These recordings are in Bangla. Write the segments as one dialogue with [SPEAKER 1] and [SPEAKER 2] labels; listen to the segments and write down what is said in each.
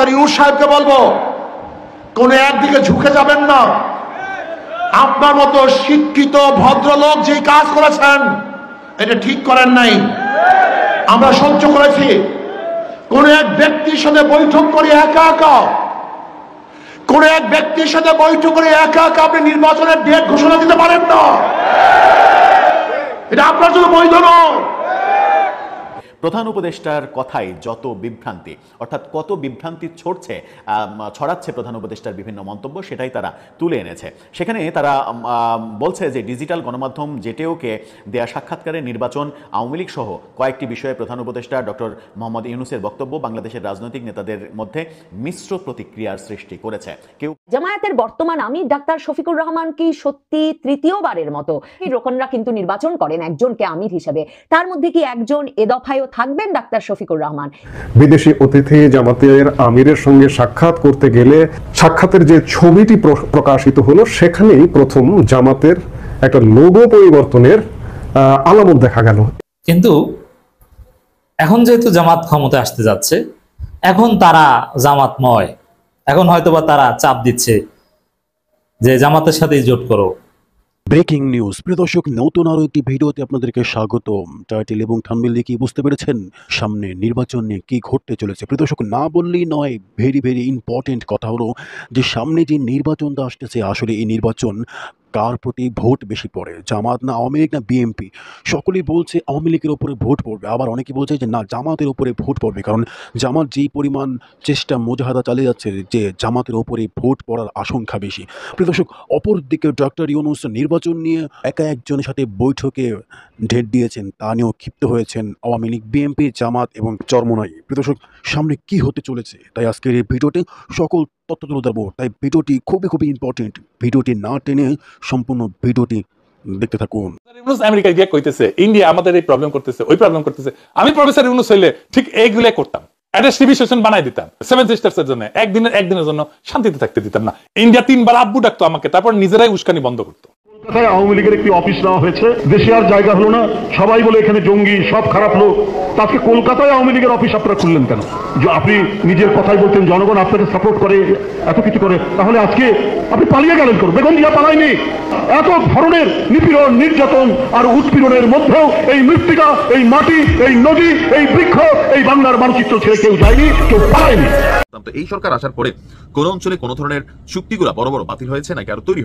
[SPEAKER 1] ডক্টর ইউনূস সাহেবকে বলবো, কোন একদিকে ঝুঁকে যাবেন না। আপনার মতো শিক্ষিত ভদ্রলোক যে কাজ করেছেন এটা ঠিক করেন নাই, আমরা সহ্য করেছি। কোন এক ব্যক্তির সাথে বৈঠক করে একা একা আপনি নির্বাচনের ডেট ঘোষণা দিতে পারেন না, এটা আপনার জন্য বৈধ নয়।
[SPEAKER 2] প্রধান উপদেষ্টার কথাই যত বিভ্রান্তি, অর্থাৎ কত বিভ্রান্তি ছড়াচ্ছে প্রধান উপদেষ্টার বিভিন্ন মন্তব্য, সেটাই তারা তুলে এনেছে। সেখানে তারা বলছে যে ডিজিটাল গণমাধ্যম জেটেওকে দেয়া সাক্ষাৎকারে নির্বাচন, আওয়ামী লীগ সহ কয়েকটি বিষয়ে প্রধান উপদেষ্টা ডক্টর মোহাম্মদ ইউনূসের বক্তব্য বাংলাদেশের রাজনৈতিক নেতাদের মধ্যে মিশ্র প্রতিক্রিয়ার সৃষ্টি করেছে।
[SPEAKER 3] জামায়াতের বর্তমান আমির ডাক্তার শফিকুর রহমান কি সত্যি তৃতীয়বারের মতো রোকনরা কিন্তু নির্বাচন করেন একজনকে আমির হিসেবে, তার মধ্যে কি একজন এ দফায়ও থাকবেন ডাক্তার শফিকুর রহমান?
[SPEAKER 4] বিদেশি অতিথি জামাতের আমিরের সঙ্গে সাক্ষাৎ করতে গেলে সাক্ষাতের যে ছবিটি প্রকাশিত হলো সেখানেই প্রথম জামাতের একটা লোগো পরিবর্তনের আলামত দেখা গেল।
[SPEAKER 5] কিন্তু এখন যেহেতু জামাত ক্ষমতা আসতে যাচ্ছে, এখন তারা জামাতময়, এখন হয়তোবা তারা চাপ দিচ্ছে যে জামাতের সাথেই জোট করো।
[SPEAKER 6] Breaking news. প্রিয় দর্শক, নতুন আরো একটি ভিডিওতে আপনাদেরকে স্বাগতম। টাইটেল এবং থাম্বনেল দেখে বুঝতে পেরেছেন সামনে নির্বাচন নিয়ে কি ঘটতে চলেছে। প্রিয় দর্শক, না বললেই নয়, ভেরি ইম্পর্টেন্ট কথা হলো যে সামনে যে নির্বাচনটা আসতেছে, আসলে এই নির্বাচন কার প্রতি ভোট বেশি পড়ে, জামাত না আওয়ামী লীগ না বিএনপি? সকলেই বলছে আওয়ামী লীগের উপরে ভোট পড়বে, আবার অনেকে বলছে যে না, জামাতের উপরে ভোট পড়বে। কারণ জামাত যেই পরিমাণ চেষ্টা মুজাহাদা চালিয়ে যাচ্ছে যে জামাতের উপরে ভোট পড়ার আশঙ্কা বেশি। প্রিয় দর্শক, অপরদিকে ডক্টর ইউনূস নির্বাচন নিয়ে একা একজনের সাথে বৈঠকে ডেট দিয়েছেন, তা নিয়েও ক্ষিপ্ত হয়েছেন আওয়ামী লীগ, বিএনপি, জামাত এবং চরমোনাই। প্রিয় দর্শক, সামনে কি হতে চলেছে, তাই আজকের এই ভিডিওতে সকল তথ্য তুলে ধরবো। তাই ভিডিওটি খুবই ইম্পর্টেন্ট, ভিডিওটি না টেনে সম্পূর্ণ ভিডিওটি দেখতে থাকুন।
[SPEAKER 7] আমেরিকা গিয়ে কইতেছে ইন্ডিয়া আমাদের এই প্রবলেম করতেছে, ওই প্রবলেম করতেছে। আমি প্রফেসর ইউনূস হইলে ঠিক এইগুলো করতাম, একটা টিভি স্টেশন বানাই দিতাম সেভেন সিস্টার্সের জন্য, একদিনের জন্য শান্তিতে থাকতে দিতাম না। ইন্ডিয়া 3 বার আব্বু ডাকতো আমাকে, তারপর নিজেরাই উস্কানি বন্ধ করতো।
[SPEAKER 8] কলকাতায় আওয়ামী লীগের একটি অফিস নেওয়া হয়েছে, দেশে আর জায়গা হলো না, সবাই বলে এখানে জঙ্গি, সব খারাপ লোক। তাকে কলকাতায় আওয়ামী লীগের অফিস আপনারা খুললেন কেন? যে আপনি নিজের কথাই বলতেন জনগণ আপনাকে সাপোর্ট করে, এত কিছু করে, তাহলে আজকে আপনি পালিয়ে গেলেন কেন? বেগম জিয়া পালায়নি। এত ধরনের নিপীড়ন, নির্যাতন আর উৎপীড়নের মধ্যেও এই মৃত্তিকা, এই মাটি, এই নদী, এই বৃক্ষ, এই বাংলার মানচিত্র ছেড়ে কেউ যায়নি, কেউ পালায়নি।
[SPEAKER 9] তো এই সরকার আসার পরে কোন অঞ্চলে কোন ধরনের চুক্তিগুলো বড় বাতিল হয়েছে নাকি আরো তৈরি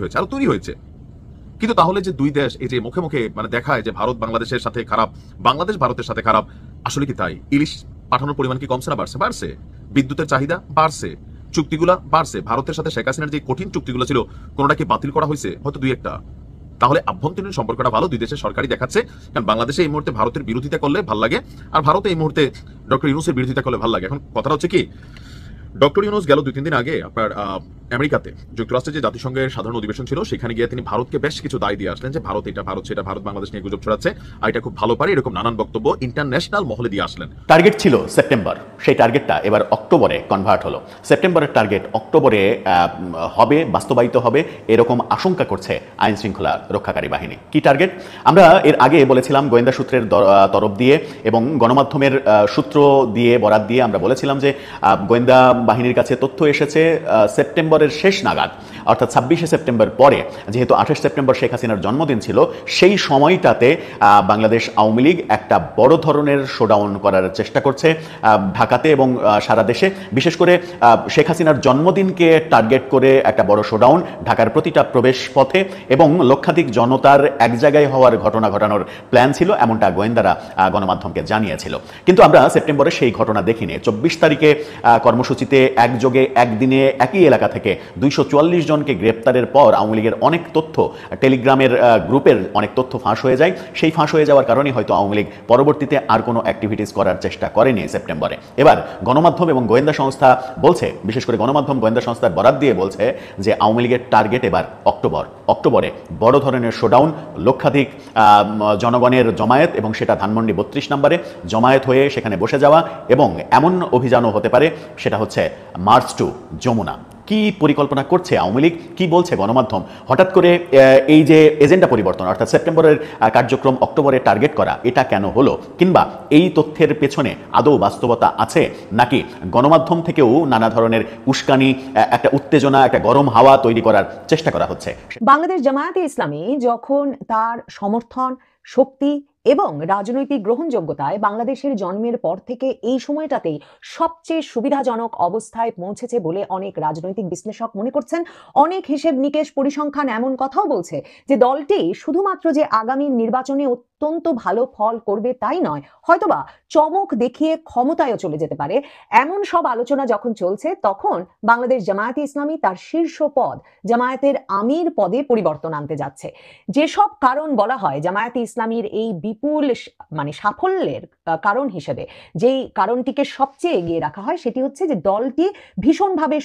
[SPEAKER 9] হয়েছে? কিন্তু তাহলে যে দুই দেশ এই যে মুখে মুখে দেখায় যে ভারত বাংলাদেশের সাথে খারাপ, বাংলাদেশ ভারতের সাথে খারাপ, আসলে কি তাই? ইলিশ পাঠানোর পরিমাণ কি কমছে না বাড়ছে? বিদ্যুতের চাহিদা বাড়ছে, চুক্তিগুলা বাড়ছে। ভারতের সাথে শেখ হাসিনার যে কঠিন চুক্তিগুলো ছিল কোনটা কি বাতিল করা হয়েছে? হয়তো 2-1টা। তাহলে আভ্যন্তরীণ সম্পর্কটা ভালো, দুই দেশের সরকারই দেখাচ্ছে। কারণ বাংলাদেশে এই মুহূর্তে ভারতের বিরোধিতা করলে ভাল লাগে, আর ভারতে এই মুহূর্তে ডক্টর ইউনূসের বিরোধিতা করলে ভাল লাগে। এখন কথাটা হচ্ছে কি, ডক্টর ইউনূস গেল 2-3 দিন আগে আপনার আমেরিকাতে যুক্তরাষ্ট্রের যে জাতিসংঘের সাধারণ অধিবেশন ছিল সেখানে গিয়ে তিনি ভারতকে বেশ কিছু দায় দিয়ে আসলেন যে ভারত এটা, ভারত সেটা, ভারত বাংলাদেশ নিয়ে গুজব ছড়াচ্ছে, আর এটা খুব ভালো পারে, এরকম নানান বক্তব্য ইন্টারন্যাশনাল মহলে দিয়ে আসলেন।
[SPEAKER 2] টার্গেট ছিল সেপ্টেম্বর, সেই টার্গেটটা এবার অক্টোবরে কনভার্ট হলো। সেপ্টেম্বরের টার্গেট অক্টোবরে হবে, বাস্তবায়িত হবে এরকম আশঙ্কা করছে আইন শৃঙ্খলা রক্ষাকারী বাহিনী। কি টার্গেট? আমরা এর আগে বলেছিলাম গোয়েন্দা সূত্রের তরফ দিয়ে এবং গণমাধ্যমের সূত্র দিয়ে, বরাত দিয়ে আমরা বলেছিলাম যে গোয়েন্দা বাহিনীর কাছে তথ্য এসেছে সেপ্টেম্বরের শেষ নাগাদ, অর্থাৎ 26শে সেপ্টেম্বর পরে, যেহেতু 28 সেপ্টেম্বর শেখ হাসিনার জন্মদিন ছিল, সেই সময়টাতে বাংলাদেশ আওয়ামী লীগ একটা বড় ধরনের শোডাউন করার চেষ্টা করছে ঢাকাতে এবং সারা দেশে। বিশেষ করে শেখ হাসিনার জন্মদিনকে টার্গেট করে একটা বড় শোডাউন ঢাকার প্রতিটা প্রবেশ পথে এবং লক্ষাধিক জনতার এক জায়গায় হওয়ার ঘটনা ঘটানোর প্ল্যান ছিল, এমনটা গোয়েন্দারা গণমাধ্যমকে জানিয়েছিল। কিন্তু আমরা সেপ্টেম্বরে সেই ঘটনা দেখিনি। 24 তারিখে কর্মসূচিতে একযোগে একদিনে একই এলাকা থেকে 244 জনকে গ্রেপ্তারের পর আওয়ামী লীগের অনেক তথ্য, টেলিগ্রামের গ্রুপের অনেক তথ্য ফাঁস হয়ে যায়। সেই ফাঁস হয়ে যাওয়ার কারণে হয়তো আওয়ামী লীগ পরবর্তীতে আর কোনো অ্যাক্টিভিটিস করার চেষ্টা করেনি সেপ্টেম্বরে। এবার গণমাধ্যম এবং গোয়েন্দা সংস্থা বলছে, বিশেষ করে গণমাধ্যম গোয়েন্দা সংস্থার বরাত দিয়ে বলছে যে আওয়ামী লীগের টার্গেট এবার অক্টোবরে বড় ধরনের শোডাউন, লক্ষাধিক জনগণের জমায়েত, এবং সেটা ধানমন্ডি 32 নম্বরে জমায়েত হয়ে সেখানে বসে যাওয়া, এবং এমন অভিযানও হতে পারে সেটা হচ্ছে মার্চ টু যমুনা। কি পরিকল্পনা করছে আওয়ামী লীগ, কি বলছে গণমাধ্যম? হঠাৎ করে এই যে এজেন্ডা পরিবর্তন, অর্থাৎ সেপ্টেম্বরের কার্যক্রম অক্টোবরে টার্গেট করা, এটা কেন হলো? কিংবা এই তথ্যের পেছনে আদৌ বাস্তবতা আছে, নাকি গণমাধ্যম থেকেও নানা ধরনের উস্কানি, একটা উত্তেজনা, একটা গরম হাওয়া তৈরি করার চেষ্টা করা হচ্ছে?
[SPEAKER 3] বাংলাদেশ জামায়াতে ইসলামী যখন তার সমর্থন, শক্তি এবং রাজনৈতিক গ্রহণযোগ্যতায় বাংলাদেশের জন্মের পর থেকে এই সময়টাতেই সবচেয়ে সুবিধাজনক অবস্থায় পৌঁছেছে বলে অনেক রাজনৈতিক বিশ্লেষক মনে করছেন। অনেক হিসেব নিকেশ, পরিসংখ্যান এমন কথাও বলছে যে দলটি শুধুমাত্র যে আগামী নির্বাচনে অত্যন্ত ভালো ফল করবে তাই নয়, হয়তোবা চমক দেখিয়ে ক্ষমতায়ও চলে যেতে পারে। এমন সব আলোচনা যখন চলছে, তখন বাংলাদেশ জামায়াতে ইসলামী তার শীর্ষ পদ জামায়াতের আমির পদে পরিবর্তন আনতে যাচ্ছে। যেসব কারণ বলা হয় জামায়াতে ইসলামীর এই বিপুল সাফল্যের কারণ হিসেবে, যেই কারণটিকে সবচেয়ে এগিয়ে রাখা হয় সেটি হচ্ছে যে দলটি ভীষণভাবে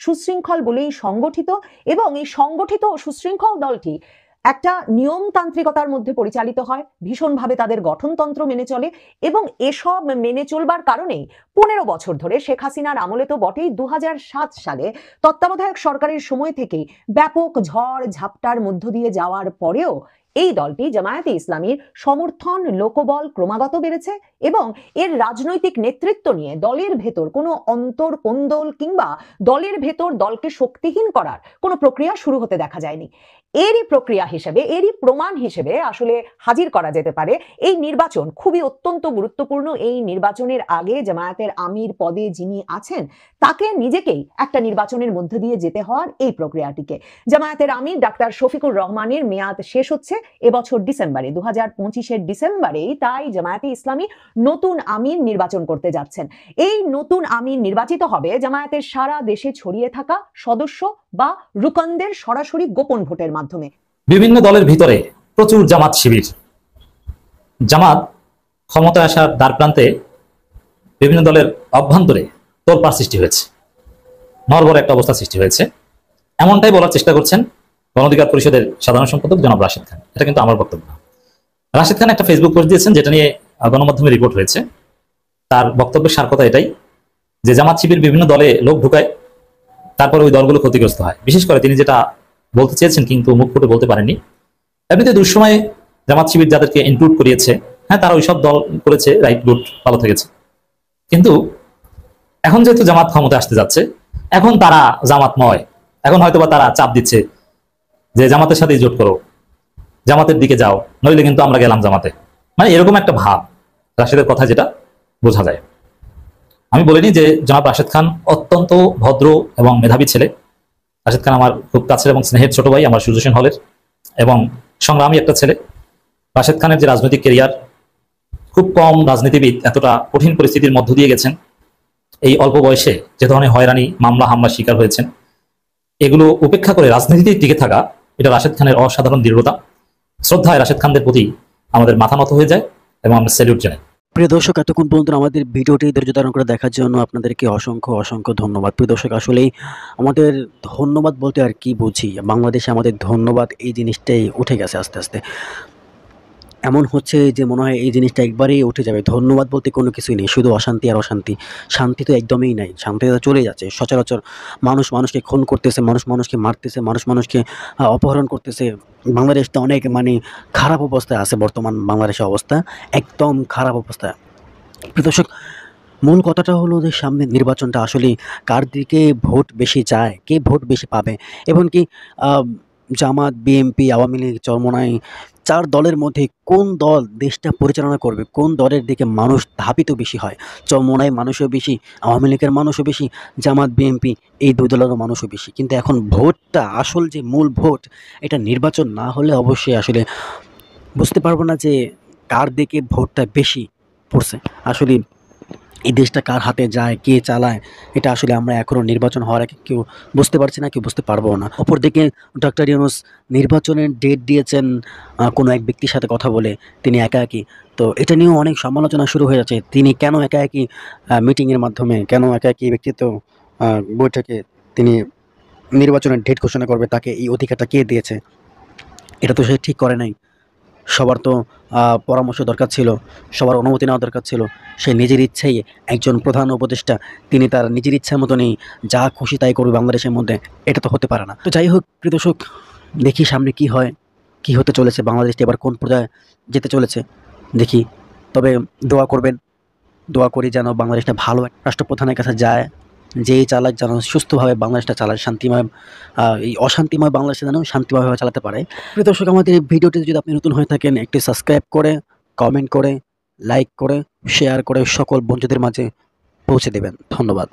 [SPEAKER 3] সুশৃঙ্খল বলেই সংগঠিত, এবং এই সংগঠিত ও সুশৃঙ্খল দলটি একটা নিয়মতান্ত্রিকতার মধ্যে পরিচালিত হয়, ভীষণভাবে তাদের গঠনতন্ত্র মেনে চলে, এবং এসব মেনে চলবার কারণেই 15 বছর ধরে, শেখ হাসিনার আমলে তো বটেই, 2007 সালে তত্ত্বাবধায়ক সরকারের সময় থেকেই ব্যাপক ঝড় ঝাপটার মধ্য দিয়ে যাওয়ার পরেও এই দলটি জামায়াতে ইসলামীর সমর্থন, লোকবল ক্রমাগত বেড়েছে, এবং এর রাজনৈতিক নেতৃত্ব নিয়ে দলের ভেতর কোনো অন্তর্কোন্দল কিংবা দলের ভেতর দলকে শক্তিহীন করার কোনো প্রক্রিয়া শুরু হতে দেখা যায়নি। এরই প্রক্রিয়া হিসেবে, এরই প্রমাণ হিসেবে আসলে হাজির করা যেতে পারে এই নির্বাচন খুবই অত্যন্ত গুরুত্বপূর্ণ। এই নির্বাচনের আগে জামায়াতের আমির পদে যিনি আছেন তাকে নিজেকেই একটা নির্বাচনের মধ্য দিয়ে যেতে হওয়ার এই প্রক্রিয়াটিকে। জামায়াতের আমির ডাক্তার শফিকুর রহমানের মেয়াদ শেষ হচ্ছে এবছর ডিসেম্বরে, 2025-এর ডিসেম্বরেই। তাই জামায়াতে ইসলামী নতুন আমির নির্বাচন করতে যাচ্ছেন। এই নতুন আমির নির্বাচিত হবে জামায়াতের সারা দেশে ছড়িয়ে থাকা সদস্য বা রুকনদের সরাসরি গোপন ভোটের মাধ্যমে।
[SPEAKER 5] বিভিন্ন দলের ভিতরে প্রচুর জামাত শিবির। জামাত ক্ষমতায় আসার দ্বারপ্রান্তে বিভিন্ন দলের অভ্যন্তরে তোলপাড় সৃষ্টি হয়েছে, নড়বড় একটা অবস্থা সৃষ্টি হয়েছে, এমনটাই বলার চেষ্টা করছেন গণ অধিকার পরিষদের সাধারণ সম্পাদক জনাব রাশেদ খান। এটা কিন্তু আমার বক্তব্য না। রাশেদ খান একটা ফেসবুক পোস্ট দিয়েছেন, যেটা নিয়ে গণমাধ্যমে রিপোর্ট হয়েছে। তার বক্তব্যের সার কথা এটাই যে জামাত শিবির বিভিন্ন দলে লোক ঢুকায়, তারপরে ওই দলগুলো ক্ষতিগ্রস্ত হয়। বিশেষ করে তিনি যেটা বলতে চেয়েছেন কিন্তু মুখ ফুটে বলতে পারেননি, এমনিতে দুঃসময়ে জামাত শিবির যাদেরকে ইনক্লুড করিয়েছে, হ্যাঁ, তারা ওইসব দল করেছে, রাইট, গুড, ভালো থেকেছে। কিন্তু এখন যেহেতু জামাত ক্ষমতা আসতে যাচ্ছে, এখন তারা জামাত নয়, এখন হয়তোবা তারা চাপ দিচ্ছে যে জামাতের সাথে জোট করো, জামাতের দিকে যাও, নইলে কিন্তু আমরা গেলাম জামাতে। মানে এরকম একটা ভাব রাশেদের কথা যেটা বোঝা যায়। আমি বলিনি যে জনাব রাশেদ খান অত্যন্ত ভদ্র এবং মেধাবী ছেলে। রাশেদ খান আমার খুব কাছের এবং স্নেহের ছোট ভাই, আমার সূর্যসেন হলের, এবং সংগ্রামী একটা ছেলে। রাশেদ খানের যে রাজনৈতিক কেরিয়ার, খুব কম রাজনীতিবিদ এতটা কঠিন পরিস্থিতির মধ্য দিয়ে গেছেন, এই অল্প বয়সে যে ধরনের হয়রানি, মামলা হামলার শিকার হয়েছেন, এগুলো উপেক্ষা করে রাজনীতিতে টিকে থাকা, এটা রাশেদ খানের অসাধারণ দৃঢ়তা। শ্রদ্ধায় রাশেদ খানদের প্রতি আমাদের মাথা নত হয়ে যায় এবং আমরা স্যালিউট জানাই।
[SPEAKER 6] প্রিয় দর্শক, এতক্ষণ পর্যন্ত আমাদের ভিডিওটি ধৈর্য ধারণ করে দেখার জন্য আপনাদেরকে অসংখ্য অসংখ্য ধন্যবাদ। প্রিয় দর্শক, আসলেই আমাদের ধন্যবাদ বলতে আর কি বুঝি, বাংলাদেশে আমাদের ধন্যবাদ এই জিনিসটাই উঠে গেছে আস্তে আস্তে। এমন হচ্ছে যে মনে হয় এই জিনিসটা একবারেই উঠে যাবে। ধন্যবাদ বলতে কোনো কিছুই নেই, শুধু অশান্তি আর অশান্তি। শান্তি তো একদমই নাই, শান্তি তো চলে যাচ্ছে। সচরাচর মানুষ মানুষকে খুন করতেছে, মানুষ মানুষকে মারতেছে, মানুষ মানুষকে অপহরণ করতেছে। বাংলাদেশটা অনেক খারাপ অবস্থায় আছে বর্তমান। বাংলাদেশের অবস্থা একদম খারাপ অবস্থা। দর্শক, মূল কথাটা হলো যে সামনে নির্বাচনটা আসলে কার দিকে ভোট বেশি যায়, কে ভোট বেশি পাবে, এবং কি জামাত, বিএনপি, আওয়ামী লীগ, চরমোনাই, 4 দলের মধ্যে কোন দল দেশটা পরিচালনা করবে, কোন দলের দিকে মানুষ ধাবিত বেশি হয়। চরমোনাই মানুষও বেশি, আওয়ামী লীগের মানুষও বেশি, জামাত, বিএনপি এই 2 দলেরও মানুষও বেশি। কিন্তু এখন ভোটটা, আসল যে মূল ভোট, এটা নির্বাচন না হলে অবশ্যই আসলে বুঝতে পারবো না যে কার দিকে ভোটটা বেশি পড়ছে। আসলে এই দেশটা কার হাতে যায়, কে চালায়, এটা আসলে আমরা এখনও নির্বাচন হওয়ার আগে কেউ বুঝতে পারছি না, কেউ বুঝতে পারবো না। অপরদিকে ডক্টর ইউনূস নির্বাচনের ডেট দিয়েছেন কোনো এক ব্যক্তির সাথে কথা বলে, তিনি একাকী। তো এটা নিয়েও অনেক সমালোচনা শুরু হয়ে যাচ্ছে। তিনি কেন একাকী মিটিংয়ের মাধ্যমে, কেন একাকী ব্যক্তিত্ব বৈঠকে তিনি নির্বাচনের ডেট ঘোষণা করবে, তাকে এই অধিকারটা কে দিয়েছে? এটা তো সে ঠিক করে নাই।
[SPEAKER 10] সবার তো পরামর্শ দরকার ছিল, সবার অনুমতি নেওয়া দরকার ছিল। সে নিজের ইচ্ছেই একজন প্রধান উপদেষ্টা, তিনি তার নিজের ইচ্ছা মতনই যা খুশি তাই করবে বাংলাদেশের মধ্যে, এটা তো হতে পারে না। তো যাই হোক প্রিয় দর্শক, দেখি সামনে কি হয়, কি হতে চলেছে, বাংলাদেশটি এবার কোন পর্যায়ে যেতে চলেছে দেখি। তবে দোয়া করবেন, দোয়া করি যেন বাংলাদেশটা ভালো রাষ্ট্রপ্রধানের কাছে যায়, যেই চালাক যেন সুস্থভাবে বাংলাদেশটা চালায়, শান্তিময়, এই অশান্তিময় বাংলাদেশে যেন শান্তিময়ভাবে চালাতে পারে। প্রিয় দর্শক, আমাদের এই ভিডিওটি যদি আপনি নতুন হয়ে থাকেন, একটি সাবস্ক্রাইব করে, কমেন্ট করে, লাইক করে, শেয়ার করে সকল বন্ধুদের মাঝে পৌঁছে দেবেন। ধন্যবাদ।